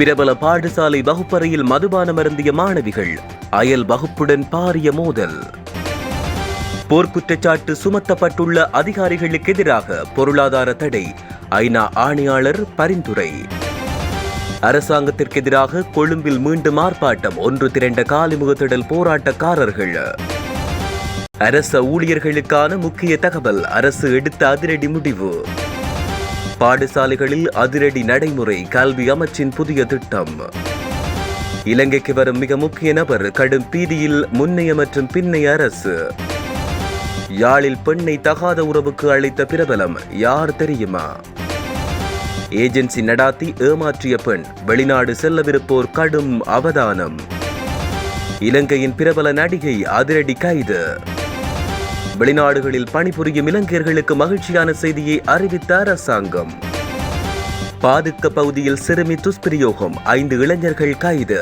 பிரபல பாடசாலை வகுப்பறையில் மதுபானம் அருந்திய மாணவிகள், அயல் வகுப்புடன் பாரிய மோதல். போர்க்குற்றச்சாட்டு சுமத்தப்பட்டுள்ள அதிகாரிகளுக்கு எதிராக பொருளாதார தடை, ஐநா ஆணையாளர் பரிந்துரை. அரசாங்கத்திற்கு எதிராக கொழும்பில் மீண்டும் ஆர்ப்பாட்டம், ஒன்று திரண்ட காலிமுகத்திடல் போராட்டக்காரர்கள். அரச ஊழியர்களுக்கான முக்கிய தகவல், அரசு எடுத்த அதிரடி முடிவு. பாடசாலைகளில் அதிரடி நடைமுறை, கல்வி அமைச்சின் புதிய திட்டம். இலங்கைக்கு வரும் மிக முக்கிய நபர், கடும் பீதியில் முன்னைய மற்றும் பின்னைய அரசு. யாழில் பெண்ணை தகாத உறவுக்கு அழைத்த பிரபலம், யார் தெரியுமா? ஏஜென்சி நடாத்தி ஏமாற்றிய பெண், வெளிநாடு செல்லவிருப்போர் கடும் அவதானம். இலங்கையின் பிரபல நடிகை அதிரடி கைது. வெளிநாடுகளில் பணிபுரியும் இலங்கையர்களுக்கு மகிழ்ச்சியான செய்தியை அறிவித்த அரசாங்கம். பாதுக்க பகுதியில் சிறுமி துஷ்பிரயோகம், 5 இளைஞர்கள் கைது.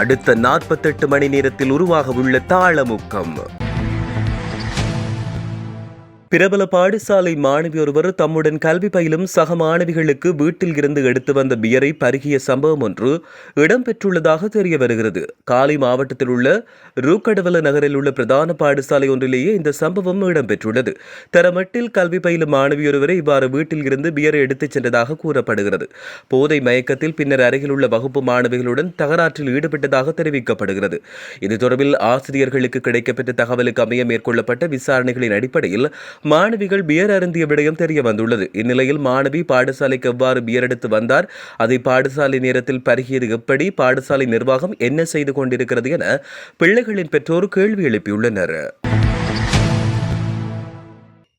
அடுத்த 48 மணி நேரத்தில் உருவாக உள்ள தாளமுக்கம். பிரபல பாடசாலை மாணவி ஒருவர் தம்முடன் கல்வி பயிலும் சக மாணவிகளுக்கு வீட்டில் இருந்து எடுத்து வந்த பியரை பருகிய சம்பவம் ஒன்று இடம்பெற்றுள்ளதாக தெரிய வருகிறது. காலி மாவட்டத்தில் உள்ள ரூக்கடவல நகரில் உள்ள பிரதான பாடசாலை ஒன்றிலேயே இந்த சம்பவம் இடம்பெற்றுள்ளது. தரமட்டில் கல்வி பயிலும் மாணவி ஒருவரை இவ்வாறு வீட்டில் இருந்து பியரை எடுத்துச் சென்றதாக கூறப்படுகிறது. போதை மயக்கத்தில் பின்னர் அருகில் உள்ள வகுப்பு மாணவிகளுடன் தகராற்றில் ஈடுபட்டதாக தெரிவிக்கப்படுகிறது. இது தொடர்பில் ஆசிரியர்களுக்கு கிடைக்கப்பட்ட தகவலுக்கு அமைய மேற்கொள்ளப்பட்ட விசாரணைகளின் அடிப்படையில் மாணவிகள் பியர் அருந்திய விடயம் தெரிய வந்துள்ளது. இந்நிலையில் மாணவி பாடசாலைக்கு எவ்வாறு பியர் எடுத்து வந்தார், அதை பாடசாலை நேரத்தில் பருகியது எப்படி, பாடசாலை நிர்வாகம் என்ன செய்து கொண்டிருக்கிறது என பிள்ளைகளின் பெற்றோர் கேள்வி எழுப்பியுள்ளனர்.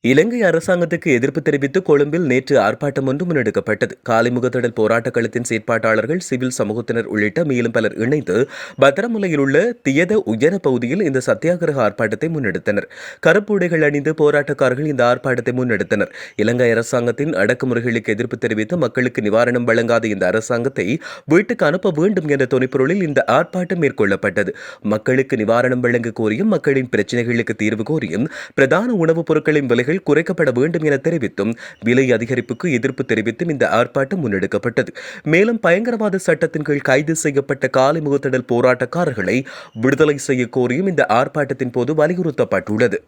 இலங்கை அரசாங்கத்துக்கு எதிர்ப்பு தெரிவித்து கொழும்பில் நேற்று ஆர்ப்பாட்டம் ஒன்று முன்னெடுக்கப்பட்டது. காலிமுகத்திடல் போராட்டக் களத்தின் செயற்பாட்டாளர்கள், சிவில் சமூகத்தினர் உள்ளிட்ட மேலும் பலர் இணைந்து பத்திரமுலையில் உள்ள தியத உயர பகுதியில் இந்த சத்தியாகிரக ஆர்ப்பாட்டத்தை முன்னெடுத்தனர். கருப்புடைகள் அணிந்து போராட்டக்காரர்கள் இந்த ஆர்ப்பாட்டத்தை முன்னெடுத்தனர். இலங்கை அரசாங்கத்தின் அடக்குமுறைகளுக்கு எதிர்ப்பு தெரிவித்து மக்களுக்கு நிவாரணம் வழங்காத இந்த அரசாங்கத்தை வீட்டுக்கு அனுப்ப வேண்டும் என்ற துணைப்பொருளில் இந்த ஆர்ப்பாட்டம் மேற்கொள்ளப்பட்டது. மக்களுக்கு நிவாரணம் வழங்க கோரியும், மக்களின் பிரச்சினைகளுக்கு தீர்வு கோரியும், பிரதான உணவுப் பொருட்களின் விலைகள் குறைக்கப்பட வேண்டும் என தெரிவித்தும், விலை அதிகரிப்புக்கு எதிர்ப்பு தெரிவித்தும் இந்த ஆர்ப்பாட்டம் முன்னெடுக்கப்பட்டது. மேலும் பயங்கரவாத சட்டத்தின் கீழ் கைது செய்யப்பட்ட காலிமுகத்திடல் போராட்டக்காரர்களை விடுதலை செய்ய கோரியும் இந்த ஆர்ப்பாட்டத்தின் போது வலியுறுத்தப்பட்டுள்ளது.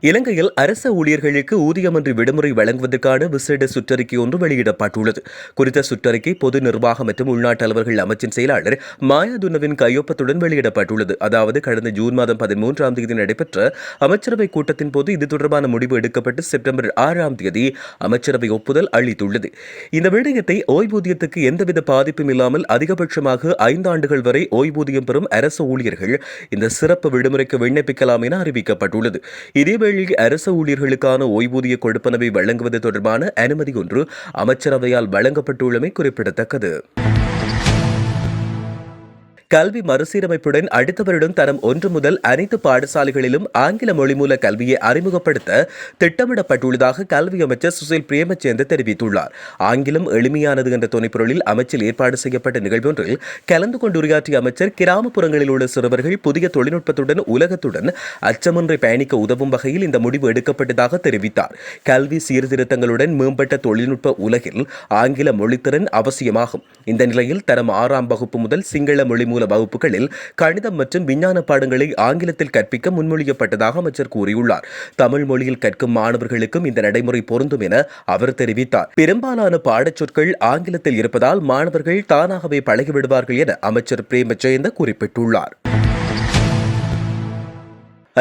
இலங்கையில் அரச ஊழியர்களுக்கு ஊதியமின்றி விடுமுறை வழங்குவதற்கான விசேட சுற்றறிக்கை ஒன்று வெளியிடப்பட்டுள்ளது. குறித்த சுற்றறிக்கை பொது நிர்வாகம் மற்றும் உள்நாட்டு அலுவல்கள் அமைச்சின் செயலாளர் மாயாதுன்னவின் கையொப்பத்துடன் வெளியிடப்பட்டுள்ளது. அதாவது கடந்த ஜூன் மாதம் 13ஆம் தேதி நடைபெற்ற அமைச்சரவை கூட்டத்தின் போது இது தொடர்பான முடிவு எடுக்கப்பட்டு செப்டம்பர் 6ஆம் தேதி அமைச்சரவை ஒப்புதல் அளித்துள்ளது. இந்த விடயத்தை ஓய்வூதியத்துக்கு எந்தவித பாதிப்பும் இல்லாமல் அதிகபட்சமாக 5 ஆண்டுகள் வரை ஓய்வூதியம் பெறும் அரசு ஊழியர்கள் இந்த சிறப்பு விடுமுறைக்கு விண்ணப்பிக்கலாம் என அறிவிக்கப்பட்டுள்ளது. இதேவேளை அரசு ஊழியர்களுக்கான ஓய்வூதிய கொடுப்பனவை வழங்குவது தொடர்பான அனுமதி ஒன்று அமைச்சரவையால் வழங்கப்பட்டுள்ளமை குறிப்பிடத்தக்கது. கல்வி மறுசீரமைப்புடன் அடுத்த வருடம் தரம் 1 முதல் அனைத்து பாடசாலைகளிலும் ஆங்கில மொழிமூல கல்வியை அறிமுகப்படுத்த திட்டமிடப்பட்டுள்ளதாக கல்வி அமைச்சர் சுசில் பிரேமச்சந்திர தெரிவித்துள்ளார். ஆங்கிலம் எளிமையானது என்ற துணைப்பொருளில் அமைச்சில் ஏற்பாடு செய்யப்பட்ட நிகழ்வொன்றில் கலந்து கொண்டு உரையாற்றிய அமைச்சர், கிராமப்புறங்களில் உள்ள சிறுவர்கள் புதிய தொழில்நுட்பத்துடன் உலகத்துடன் அச்சமின்றி பயணிக்க உதவும் வகையில் இந்த முடிவு எடுக்கப்பட்டதாக தெரிவித்தார். கல்வி சீர்திருத்தங்களுடன் மேம்பட்ட தொழில்நுட்ப உலகில் ஆங்கில மொழித்திறன் அவசியமாகும். இந்த நிலையில் தரம் 6ஆம் வகுப்பு முதல் சிங்கள மொழி மூல வகுப்புகளில் கணிதம் மற்றும் விஞ்ஞான பாடங்களை ஆங்கிலத்தில் கற்பிக்க முன்மொழியப்பட்டதாக அமைச்சர் கூறியுள்ளார். தமிழ் மொழியில் கற்கும் மாணவர்களுக்கும் இந்த நடைமுறை பொருந்தும் என அவர் தெரிவித்தார். பெரும்பாலான பாடச்சொற்கள் ஆங்கிலத்தில் இருப்பதால் மாணவர்கள் தானாகவே பழகிவிடுவார்கள் என அமைச்சர் பிரேமச்சந்திர குறிப்பிட்டுள்ளார்.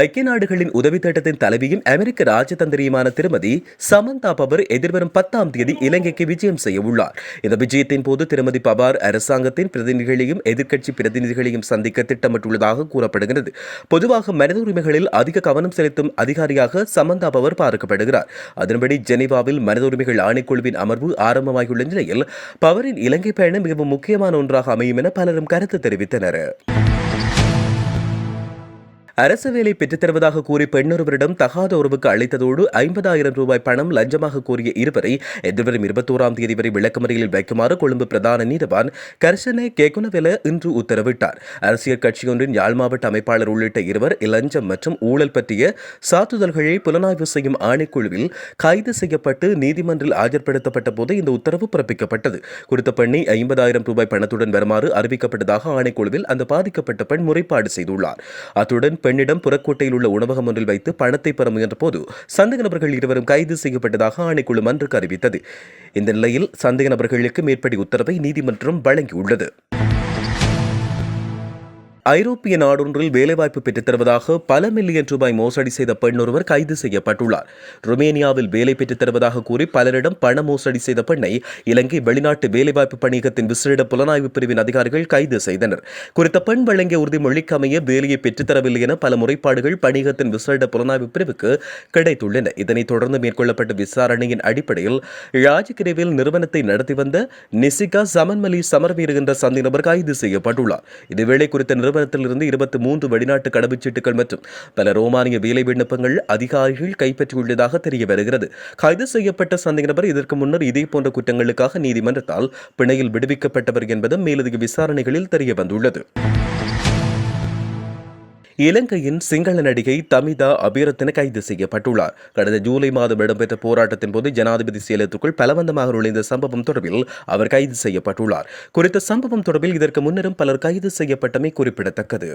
ஐக்கிய நாடுகளின் உதவி திட்டத்தின் தலைவியும் அமெரிக்க ராஜதந்திரியுமான திருமதி சமந்தா பவர் எதிர்வரும் 10ஆம் தேதி இலங்கைக்கு விஜயம் செய்ய உள்ளார். இந்த விஜயத்தின் போது திருமதி பவார் அரசாங்கத்தின் பிரதிநிதிகளையும் எதிர்க்கட்சி பிரதிநிதிகளையும் சந்திக்க திட்டமிட்டுள்ளதாக கூறப்படுகிறது. பொதுவாக மனித உரிமைகளில் அதிக கவனம் செலுத்தும் அதிகாரியாக சமந்தா பவர் பார்க்கப்படுகிறார். அதன்படி ஜெனீவாவில் மனித உரிமைகள் ஆணைக்குழுவின் அமர்வு ஆரம்பமாகியுள்ள நிலையில் பவரின் இலங்கை பயணம் மிகவும் முக்கியமான ஒன்றாக அமையும் என பலரும் கருத்து தெரிவித்தனர். அரசு வேலை பெற்றுத் தருவதாக கூறி பெண்ணொருவரிடம் தகாத உறவுக்கு அளித்ததோடு 50,000 ரூபாய் பணம் லஞ்சமாக கோரிய இருவரை எதிர்வரும் 21ஆம் தேதி வரை விளக்கமறியலில் வைக்குமாறு கொழும்பு பிரதான நீதவான் கர்ஷன கெகுனவெல இன்று உத்தரவிட்டார். அரசியல் கட்சியொன்றின் யாழ் மாவட்ட அமைப்பாளர் உள்ளிட்ட இருவர் இலஞ்சம் மற்றும் ஊழல் பற்றிய சாத்துதல்களை புலனாய்வு செய்யும் ஆணைக்குழுவில் கைது செய்யப்பட்டு நீதிமன்றில் ஆஜர்படுத்தப்பட்ட போது இந்த உத்தரவு பிறப்பிக்கப்பட்டது. குறித்த பெண்ணை 50,000 ரூபாய் பணத்துடன் வருமாறு அறிவிக்கப்பட்டதாக ஆணைக்குழுவில் அந்த பாதிக்கப்பட்ட பெண் முறைப்பாடு செய்துள்ளார். அத்துடன் பெண்ணிடம் புறக்கோட்டையில் உள்ள உணவகம் ஒன்றில் வைத்து பணத்தை பெற முயன்ற போது சந்தேக நபர்கள் இருவரும் கைது செய்யப்பட்டதாக ஆணைக்குழு மன்றுக்கு அறிவித்தது. இந்த நிலையில் சந்தேக நபர்களுக்கு மேற்படி உத்தரவை நீதிமன்றம் வழங்கியுள்ளது. ஐரோப்பிய நாடொன்றில் வேலைவாய்ப்பு பெற்றுத் தருவதாக பல மில்லியன் ரூபாய் மோசடி செய்த பெண் ஒருவர் கைது செய்யப்பட்டுள்ளார். ருமேனியாவில் வேலை பெற்றுத் தருவதாக கூறி பலரிடம் பண மோசடி செய்த பெண்ணை இலங்கை வெளிநாட்டு வேலைவாய்ப்பு பணியகத்தின் விசேட புலனாய்வு பிரிவின் அதிகாரிகள் கைது செய்தனர். குறித்த பெண் வழங்கிய உறுதிமொழிக்கு அமைய வேலையை பெற்றுத்தரவில்லை என பல முறைப்பாடுகள் பணியகத்தின் விசேட புலனாய்வு பிரிவுக்கு கிடைத்துள்ளன. இதனைத் தொடர்ந்து மேற்கொள்ளப்பட்ட விசாரணையின் அடிப்படையில் ராஜகிரேவில் நிறுவனத்தை நடத்தி வந்த நிசிகா சமன்மலி சமர்வீர் என்ற சந்தேக நபர் கைது செய்யப்பட்டுள்ளார். இதேவேளை குறித்த நிறுவனத்திலிருந்து 23 வெளிநாட்டு கடவுச்சீட்டுகள் மற்றும் பல ரோமானிய வேலை விண்ணப்பங்கள் அதிகாரிகள் கைப்பற்றியுள்ளதாக தெரிய வருகிறது. கைது செய்யப்பட்ட சந்தேக நபர் இதற்கு முன்னர் இதேபோன்ற குற்றங்களுக்காக நீதிமன்றத்தால் பிணையில் விடுவிக்கப்பட்டவர் என்பதும் மேலதிக விசாரணைகளில் தெரிய வந்துள்ளது. இலங்கையின் சிங்கள நடிகை தமிதா அபிரத்தன கைது செய்யப்பட்டுள்ளார். கடந்த ஜூலை மாதம் இடம்பெற்ற போராட்டத்தின் போது ஜனாதிபதி செயலகத்துக்குள் பலவந்தமாக நுழைந்த சம்பவம் தொடர்பில் அவர் கைது செய்யப்பட்டுள்ளார். குறித்த சம்பவம் தொடர்பில் இதற்கு முன்னரும் பலர் கைது செய்யப்பட்டமை குறிப்பிடத்தக்கது.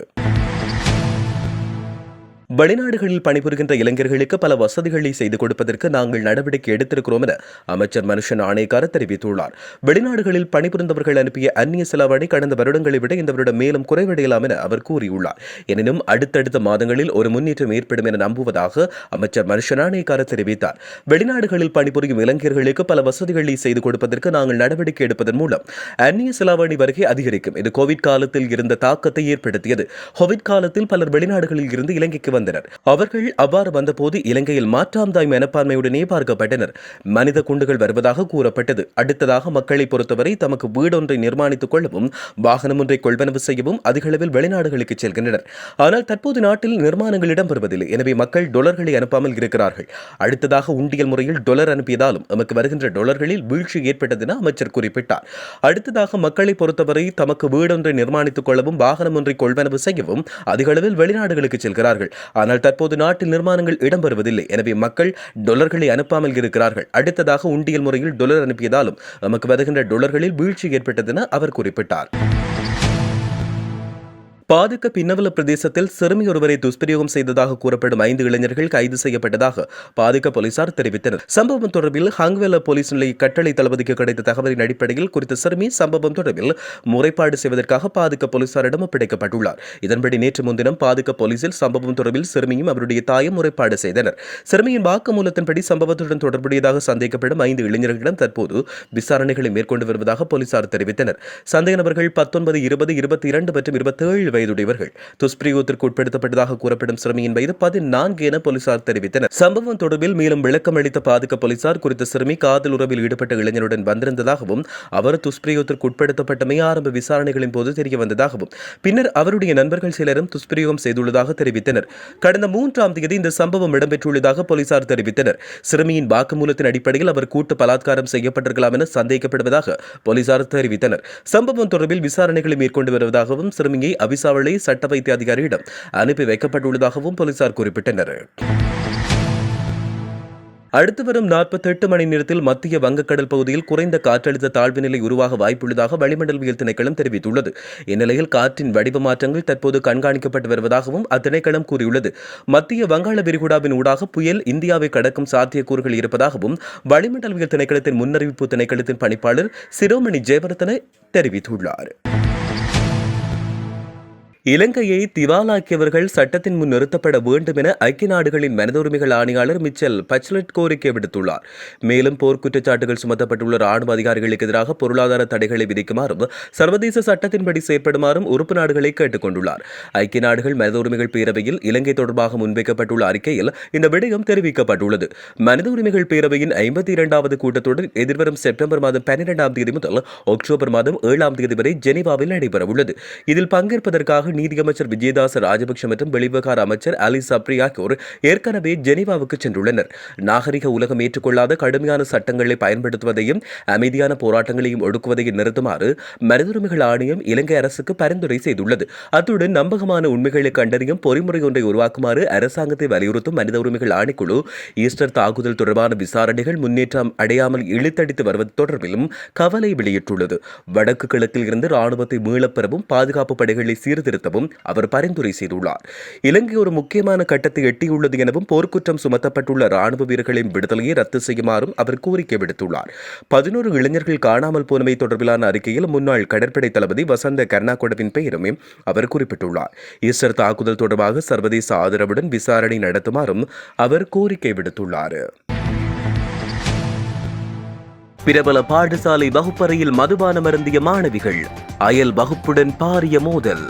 வெளிநாடுகளில் பணிபுரிகின்ற இளைஞர்களுக்கு பல வசதிகளை செய்து கொடுப்பதற்கு நாங்கள் நடவடிக்கை எடுத்திருக்கிறோம் என அமைச்சர் மனுஷன் ஆணையக்கார தெரிவித்துள்ளார். வெளிநாடுகளில் பணிபுரிந்தவர்கள் அனுப்பிய அந்நிய செலவணி கடந்த வருடங்களை விட இந்த வருடம் மேலும் குறைவடையலாம் என அவர் கூறியுள்ளார். எனினும் அடுத்தடுத்த மாதங்களில் ஒரு முன்னேற்றம் ஏற்படும் என நம்புவதாக அமைச்சர் மனுஷன் ஆணையக்கார தெரிவித்தார். வெளிநாடுகளில் பணிபுரியும் இளைஞர்களுக்கு பல வசதிகளை செய்து கொடுப்பதற்கு நாங்கள் நடவடிக்கை எடுப்பதன் மூலம் அந்நிய செலவணி வருகை அதிகரிக்கும். இது கோவிட் காலத்தில் இருந்த தாக்கத்தை ஏற்படுத்தியது. கோவிட் காலத்தில் பலர் வெளிநாடுகளில் இருந்து இலங்கைக்கு வந்தனர். அவர்கள் அவ்வாறு வந்தபோது இலங்கையில் மாற்றாந்தாய் மனப்பான்மையுடனே பார்க்கப்பட்டனர். மனித குண்டுகள் வருவதாக கூறப்பட்டது. அடுத்ததாக மக்களை பொறுத்தவரை தமக்கு வீடொன்றை நிர்மாணித்துக் கொள்ளவும் வாகனம் ஒன்றை கொள்வனவு செய்யவும் அதிகளவில் வெளிநாடுகளுக்கு செல்கின்றனர். ஆனால் தற்போது நாட்டில் நிர்மாணங்கள் இடம்பெறுவதில்லை. எனவே மக்கள் டொலர்களை அனுப்பாமல் இருக்கிறார்கள். அடுத்ததாக உண்டியல் முறையில் டொலர் அனுப்பியதாலும் நமக்கு வருகின்ற டொலர்களில் வீழ்ச்சி ஏற்பட்டது என அமைச்சர் குறிப்பிட்டார். அடுத்ததாக மக்களை பொறுத்தவரை தமக்கு வீடொன்றை நிர்மாணித்துக் கொள்ளவும் வாகனம் ஒன்றை கொள்வனவு செய்யவும் அதிகளவில் வெளிநாடுகளுக்கு செல்கிறார்கள். ஆனால் தற்போது நாட்டில் நிர்மாணங்கள் இடம்பெறுவதில்லை. எனவே மக்கள் டொலர்களை அனுப்பாமல் இருக்கிறார்கள். அடுத்ததாக உண்டியல் முறையில் டொலர் அனுப்பியதாலும் நமக்கு வருகின்ற டொலர்களில் வீழ்ச்சி ஏற்பட்டது என அவர் குறிப்பிட்டார். பாதுக்க பின்னவல பிரதேசத்தில் சிறுமி ஒருவரை துஷ்பிரயோகம் செய்ததாக கூறப்படும் 5 இளைஞர்கள் கைது செய்யப்பட்டதாக பாதுக்க போலீசார் தெரிவித்தனர். சம்பவம் தொடர்பில் ஹங்வெல போலீஸ் நிலைய கட்டளை தளபதிக்கு கிடைத்த தகவலின் அடிப்படையில் குறித்த சிறுமி சம்பவம் தொடர்பில் முறைப்பாடு செய்வதற்காக பாதுக்க போலீசாரிடம் ஒப்படைக்கப்பட்டுள்ளார். இதன்படி நேற்று முன்தினம் பாதுக்க போலீசில் சம்பவம் தொடர்பில் சிறுமியும் அவருடைய தாயும் முறைப்பாடு செய்தனர். சிறுமியின் வாக்குமூலத்தின்படி சம்பவத்துடன் தொடர்புடையதாக சந்தேகப்படும் 5 இளைஞர்களிடம் தற்போது விசாரணைகளை மேற்கொண்டு வருவதாக போலீசார் தெரிவித்தனர். சந்தேக நபர்கள் 19, 20, 22 மற்றும் 27 வயதுடையவர்கள். துஷ்பிரயோகத்திற்கு உட்படுத்தப்பட்டதாக கூறப்படும் சிறுமியின் வயது 14 என போலீசார் தெரிவித்தனர். சம்பவம் தொடர்பில் மேலும் விளக்கம் அளித்த பாதுக்க போலீசார் குறித்த சிறுமி காதல் உறவில் ஈடுபட்ட இளைஞருடன் வந்திருந்ததாகவும் அவர் துஷ்பிரயோகத்திற்கு உட்படுத்தப்பட்டமை ஆரம்ப விசாரணைகளின் போது தெரிய வந்ததாகவும் பின்னர் அவருடைய நண்பர்கள் சிலரும் துஷ்பிரயோகம் செய்துள்ளதாக தெரிவித்தனர். கடந்த 3ஆம் தேதி இந்த சம்பவம் இடம்பெற்றுள்ளதாக போலீசார் தெரிவித்தனர். சிறுமியின் வாக்குமூலத்தின் அடிப்படையில் அவர் கூட்டு பலாத்காரம் செய்யப்பட்டிருக்கலாம் என சந்தேகிக்கப்படுவதாக போலீசார் தெரிவித்தனர். சம்பவம் தொடர்பில் விசாரணைகளை மேற்கொண்டு வருவதாகவும் சிறுமியை அவிசாவளை சட்ட வைத்திய அதிகாரியிடம் அனுப்பி வைக்கப்பட்டுள்ளதாகவும் போலீசார் குறிப்பிட்டனர். அடுத்து வரும் 48 மணி நேரத்தில் மத்திய வங்கக்கடல் பகுதியில் குறைந்த காற்றழுத்த தாழ்வு நிலை உருவாக வாய்ப்புள்ளதாக வளிமண்டலவியல் திணைக்களம் தெரிவித்துள்ளது. இந்நிலையில் காற்றின் வடிவ மாற்றங்கள் தற்போது கண்காணிக்கப்பட்டு வருவதாகவும் அத்திணைக்களம் கூறியுள்ளது. மத்திய வங்காள விரிகுடாவின் ஊடாக புயல் இந்தியாவை கடக்கும் சாத்தியக்கூறுகள் இருப்பதாகவும் வளிமண்டலவியல் திணைக்களத்தின் முன்னறிவிப்பு திணைக்களத்தின் பணிப்பாளர் சிரோமணி ஜெயவர்தன தெரிவித்துள்ளார். இலங்கையை திவாலாக்கியவர்கள் சட்டத்தின் முன் நிறுத்தப்பட வேண்டும் என ஐக்கிய நாடுகளின் மனித உரிமைகள் ஆணையாளர் மிச்சல் பச்லெட் கோரிக்கை விடுத்துள்ளார். மேலும் போர் குற்றச்சாட்டுகள் சுமத்தப்பட்டுள்ள ராணுவ அதிகாரிகளுக்கு எதிராக பொருளாதார தடைகளை விதிக்குமாறும் சர்வதேச சட்டத்தின்படி செயற்படுமாறும் உறுப்பு நாடுகளை கேட்டுக் கொண்டுள்ளார். ஐக்கிய நாடுகள் மனித உரிமைகள் பேரவையில் இலங்கை தொடர்பாக முன்வைக்கப்பட்டுள்ள அறிக்கையில் இந்த விடயம் தெரிவிக்கப்பட்டுள்ளது. மனித உரிமைகள் பேரவையின் 52வது கூட்டத்தொடர் எதிர்வரும் செப்டம்பர் மாதம் 12ஆம் தேதி முதல் அக்டோபர் மாதம் 7ஆம் தேதி வரை ஜெனீவாவில் நடைபெறவுள்ளது. இதில் பங்கேற்பதற்காக நீதியமைச்சர் விஜயதாச ராஜபக்ஷ மற்றும் வெளிவிவகார அமைச்சர் அலி சப்ரி ஆகியோர் ஏற்கனவே ஜெனீவாவுக்கு சென்றுள்ளனர். நாகரிக உலகம் ஏற்றுக்கொள்ளாத கடுமையான சட்டங்களை பயன்படுத்துவதையும் அமைதியான போராட்டங்களையும் ஒடுக்குவதையும் நிறுத்துமாறு மனித உரிமைகள் ஆணையம் இலங்கை அரசுக்கு பரிந்துரை செய்துள்ளது. அத்துடன் நம்பகமான உண்மைகளை கண்டறியும் பொறிமுறை ஒன்றை உருவாக்குமாறு அரசாங்கத்தை வலியுறுத்தும் மனித உரிமைகள் ஆணைக்குழு ஈஸ்டர் தாக்குதல் தொடர்பான விசாரணைகள் முன்னேற்றம் அடையாமல் இழுத்தடித்து வருவது தொடர்பிலும் கவலை வெளியிட்டுள்ளது. வடக்கு கிழக்கில் இருந்து ராணுவத்தை மீளப்பெறவும் பாதுகாப்பு படைகளை சீர்திருத்தவும் அவர் பரிந்துரை செய்துள்ளார். இலங்கை ஒரு முக்கியமான கட்டத்தை எட்டியுள்ளது எனவும் போர்க்குற்றம் சுமத்தப்பட்டுள்ள ராணுவ வீரர்களின் விடுதலையை ரத்து செய்யுமாறும் அவர் கோரிக்கை விடுத்துள்ளார். 11 இளைஞர்கள் காணாமல் போனமை தொடர்பிலான அறிக்கையில் முன்னாள் கடற்படை தளபதி வசந்த கர்நாகொடவின் பெயருமே அவர் குறிப்பிட்டுள்ளார். ஈஸ்டர் தாக்குதல் தொடர்பாக சர்வதேச ஆதரவுடன் விசாரணை நடத்துமாறும் அவர் கோரிக்கை விடுத்துள்ளார். பிரபல பாடசாலை வகுப்பறையில் மதுபானம் அருந்திய மாணவிகள், அயல் வகுப்புடன் பாரிய மோதல்.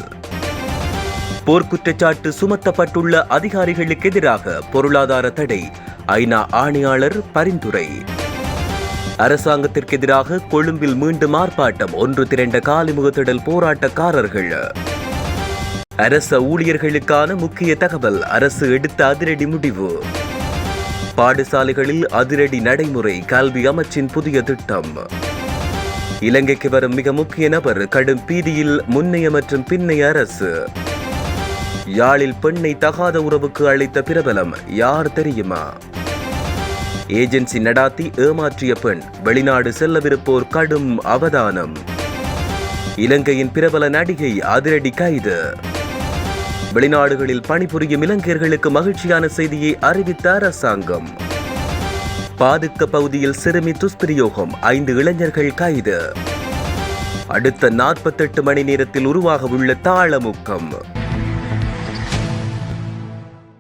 போர்க்குற்றச்சாட்டு சுமத்தப்பட்டுள்ள அதிகாரிகளுக்கு எதிராக பொருளாதார தடை, ஐநா ஆணையாளர் பரிந்துரை. அரசாங்கத்திற்கு எதிராக கொழும்பில் மீண்டும் ஆர்ப்பாட்டம், ஒன்று திரண்ட காலிமுகத்திடல் போராட்டக்காரர்கள். அரச ஊழியர்களுக்கான முக்கிய தகவல், அரசு எடுத்த அதிரடி முடிவு. பாடசாலைகளில் அதிரடி நடைமுறை, கல்வி அமைச்சின் புதிய திட்டம். இலங்கைக்கு வரும் மிக முக்கிய நபர், கடும் பீதியில் முன்னைய மற்றும் பின்னைய அரசு. யாழில் பெண்ணை தகாத உறவுக்கு அழைத்த பிரபலம், யார் தெரியுமா? ஏஜென்சி நடாத்தி ஏமாற்றிய பெண், வெளிநாடு செல்லவிருப்போர் கடும் அவதானம். இலங்கையின் பிரபல நடிகை அதிரடி கைது. வெளிநாடுகளில் பணிபுரியும் இலங்கையர்களுக்கு மகிழ்ச்சியான செய்தியை அறிவித்த அரசாங்கம். பாதுக்க பகுதியில் சிறுமி துஷ்பிரயோகம், 5 இளைஞர்கள் கைது. அடுத்த 48 மணி நேரத்தில் உருவாக உள்ள தாளமுக்கம்.